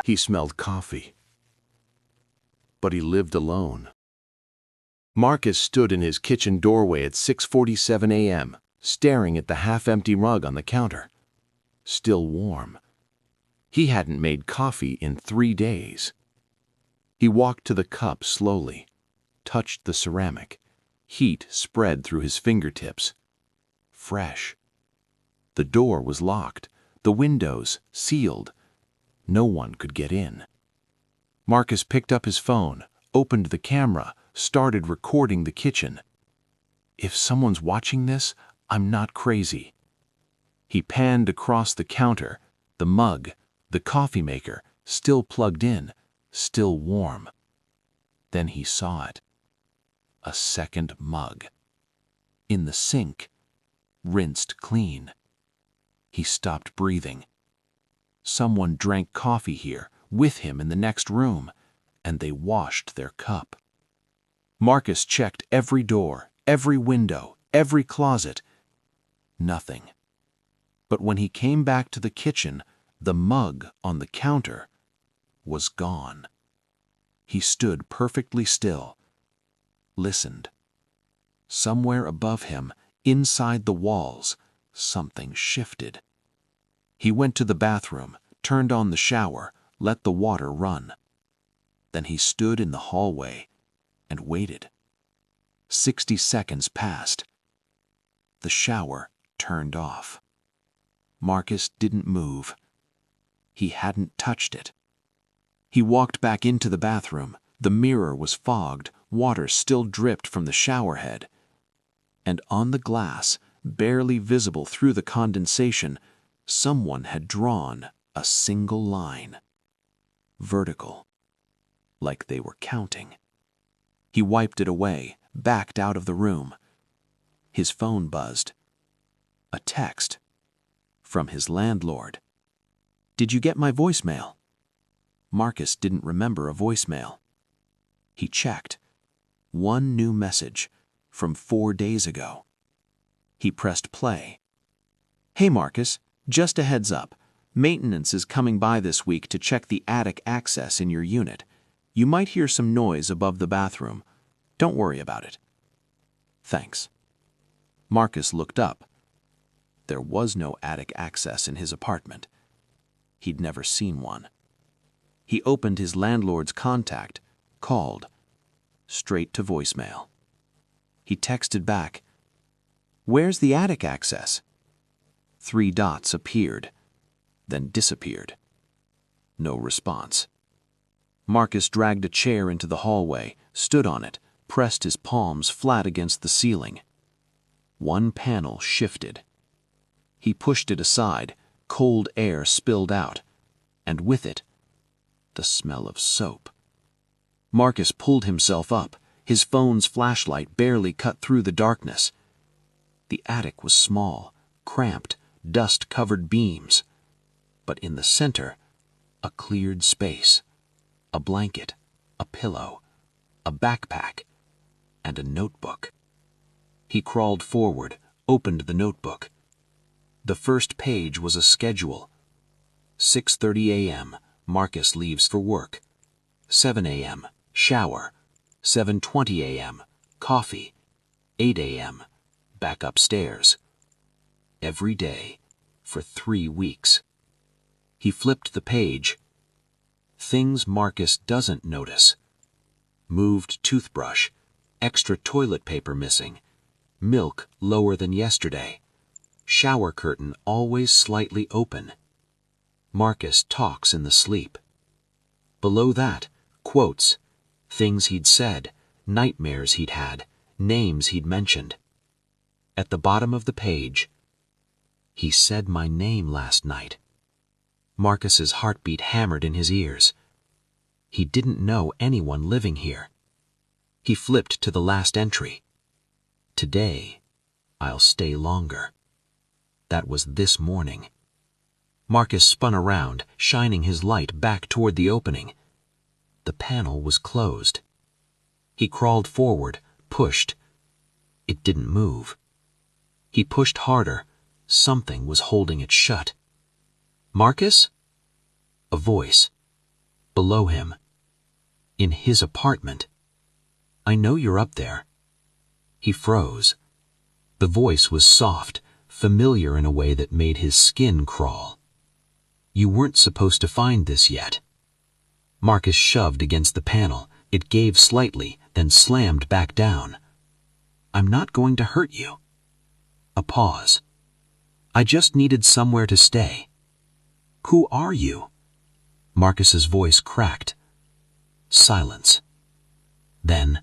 He smelled coffee. But he lived alone. Marcus stood in his kitchen doorway at 6:47 a.m., staring at the half-empty mug on the counter. Still warm. He hadn't made coffee in 3 days. He walked to the cup slowly, touched the ceramic. Heat spread through his fingertips. Fresh. The door was locked, the windows sealed. No one could get in. Marcus picked up his phone, opened the camera, started recording the kitchen. If someone's watching this, I'm not crazy. He panned across the counter, the mug, the coffee maker, still plugged in, still warm. Then he saw it. A second mug. In the sink, rinsed clean. He stopped breathing. Someone drank coffee here, with him in the next room, and they washed their cup. Marcus checked every door, every window, every closet. Nothing. But when he came back to the kitchen, the mug on the counter was gone. He stood perfectly still, listened. Somewhere above him, inside the walls, something shifted. He went to the bathroom, turned on the shower, let the water run. Then he stood in the hallway and waited. 60 seconds passed. The shower turned off. Marcus didn't move. He hadn't touched it. He walked back into the bathroom. The mirror was fogged, water still dripped from the shower head. And on the glass, barely visible through the condensation, someone had drawn a single line. Vertical. Like they were counting. He wiped it away, backed out of the room. His phone buzzed. A text. From his landlord. "Did you get my voicemail?" Marcus didn't remember a voicemail. He checked. One new message from 4 days ago. He pressed play. "Hey Marcus, just a heads up. Maintenance is coming by this week to check the attic access in your unit. You might hear some noise above the bathroom. Don't worry about it. Thanks." Marcus looked up. There was no attic access in his apartment. He'd never seen one. He opened his landlord's contact, called. Straight to voicemail. He texted back, "Where's the attic access?" 3 dots appeared, then disappeared. No response. Marcus dragged a chair into the hallway, stood on it, pressed his palms flat against the ceiling. One panel shifted. He pushed it aside, cold air spilled out, and with it, the smell of soap. Marcus pulled himself up, his phone's flashlight barely cut through the darkness. The attic was small, cramped, dust-covered beams. But in the center, a cleared space. A blanket, a pillow, a backpack, and a notebook. He crawled forward, opened the notebook. The first page was a schedule. 6:30 a.m., Marcus leaves for work. 7 a.m., shower. 7:20 a.m., coffee. 8 a.m., back upstairs. Every day, for 3 weeks. He flipped the page. Things Marcus doesn't notice. Moved toothbrush, extra toilet paper missing, milk lower than yesterday, shower curtain always slightly open. Marcus talks in the sleep. Below that, quotes, things he'd said, nightmares he'd had, names he'd mentioned. At the bottom of the page, "He said my name last night." Marcus's heartbeat hammered in his ears. He didn't know anyone living here. He flipped to the last entry. "Today, I'll stay longer." That was this morning. Marcus spun around, shining his light back toward the opening. The panel was closed. He crawled forward, pushed. It didn't move. He pushed harder. Something was holding it shut. "Marcus?" A voice. below him. In his apartment. "I know you're up there." He froze. The voice was soft, familiar in a way that made his skin crawl. "You weren't supposed to find this yet." Marcus shoved against the panel. It gave slightly, then slammed back down. "I'm not going to hurt you." A pause. "I just needed somewhere to stay." "Who are you?" Marcus's voice cracked. Silence. Then,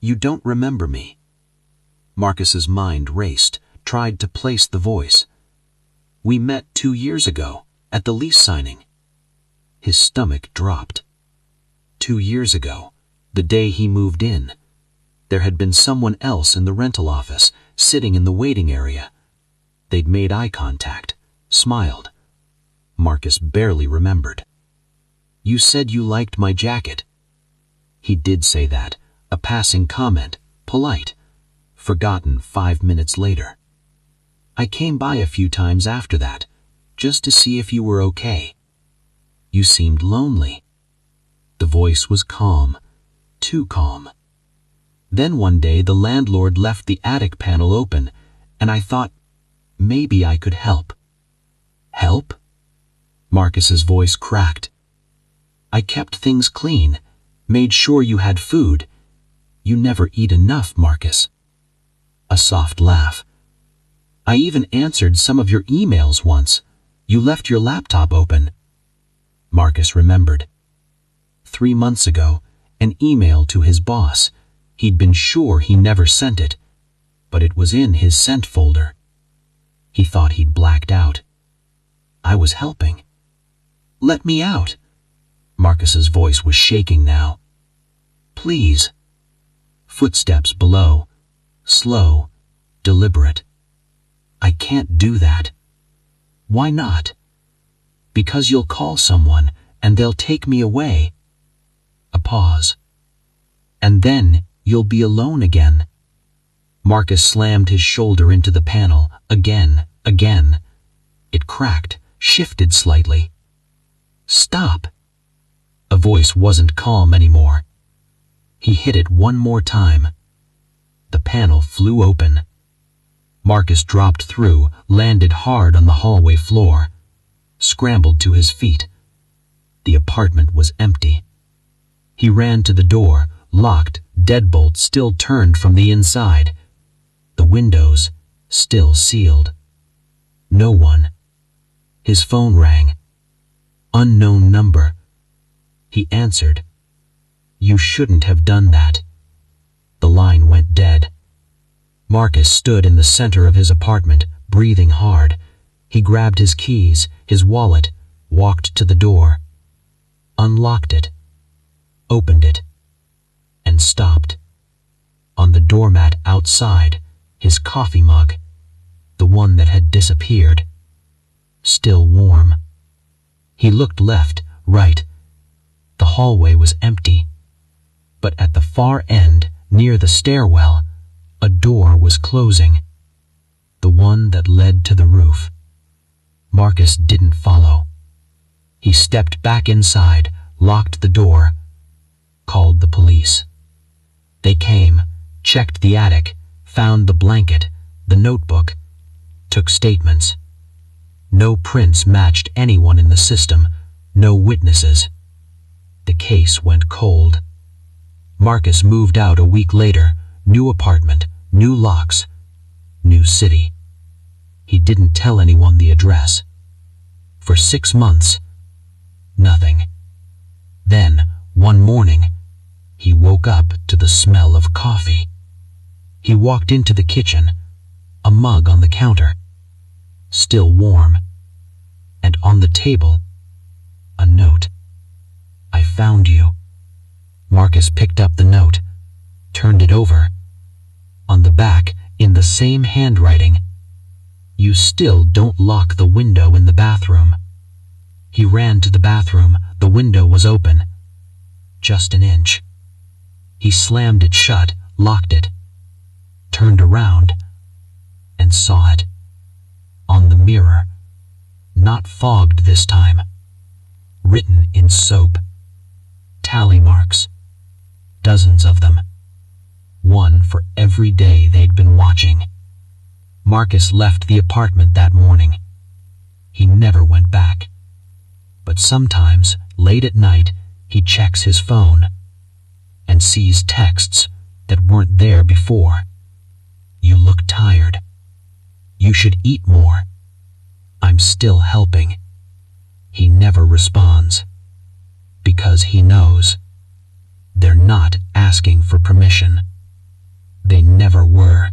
"You don't remember me." Marcus's mind raced, tried to place the voice. "We met 2 years ago, at the lease signing." His stomach dropped. 2 years ago, the day he moved in. There had been someone else in the rental office, sitting in the waiting area. They'd made eye contact, smiled. Marcus barely remembered. "You said you liked my jacket." He did say that, a passing comment, polite, forgotten 5 minutes later. "I came by a few times after that, just to see if you were okay. You seemed lonely." The voice was calm, too calm. "Then one day the landlord left the attic panel open, and I thought maybe I could help." "Help?" Marcus's voice cracked. "I kept things clean, made sure you had food. You never eat enough, Marcus." A soft laugh. "I even answered some of your emails once. You left your laptop open." Marcus remembered. 3 months ago, an email to his boss. He'd been sure he never sent it, but it was in his sent folder. He thought he'd blacked out. "I was helping." "Let me out." Marcus's voice was shaking now. "Please." Footsteps below. Slow, deliberate. "I can't do that." "Why not?" "Because you'll call someone, and they'll take me away." A pause. "And then you'll be alone again." Marcus slammed his shoulder into the panel, again. It cracked, shifted slightly. "Stop." A voice wasn't calm anymore. He hit it one more time. The panel flew open. Marcus dropped through, landed hard on the hallway floor, scrambled to his feet. The apartment was empty. He ran to the door, locked, deadbolt still turned from the inside. The windows, still sealed. No one. His phone rang. Unknown number. He answered. "You shouldn't have done that." The line went dead. Marcus stood in the center of his apartment, breathing hard. He grabbed his keys, his wallet, walked to the door, unlocked it, opened it, and stopped. On the doormat outside, his coffee mug, the one that had disappeared, still warm. He looked left, right. The hallway was empty, but at the far end, near the stairwell, a door was closing, the one that led to the roof. Marcus didn't follow. He stepped back inside, locked the door, called the police. They came, checked the attic, found the blanket, the notebook, took statements. No prints matched anyone in the system, no witnesses. The case went cold. Marcus moved out a week later, new apartment, new locks, new city. He didn't tell anyone the address. For 6 months, nothing. Then, one morning, he woke up to the smell of coffee. He walked into the kitchen, a mug on the counter, still warm, and on the table, a note. "I found you." Marcus picked up the note, turned it over. On the back, in the same handwriting, "You still don't lock the window in the bathroom." He ran to the bathroom. The window was open, just an inch. He slammed it shut, locked it, turned around, and saw it. On the mirror, not fogged this time, written in soap. tally marks. Dozens of them. One for every day they'd been watching. Marcus left the apartment that morning. He never went back. But sometimes, late at night, he checks his phone and sees texts that weren't there before. You look tired. You should eat more. I'm still helping. He never responds. Because he knows. They're not asking for permission. They never were.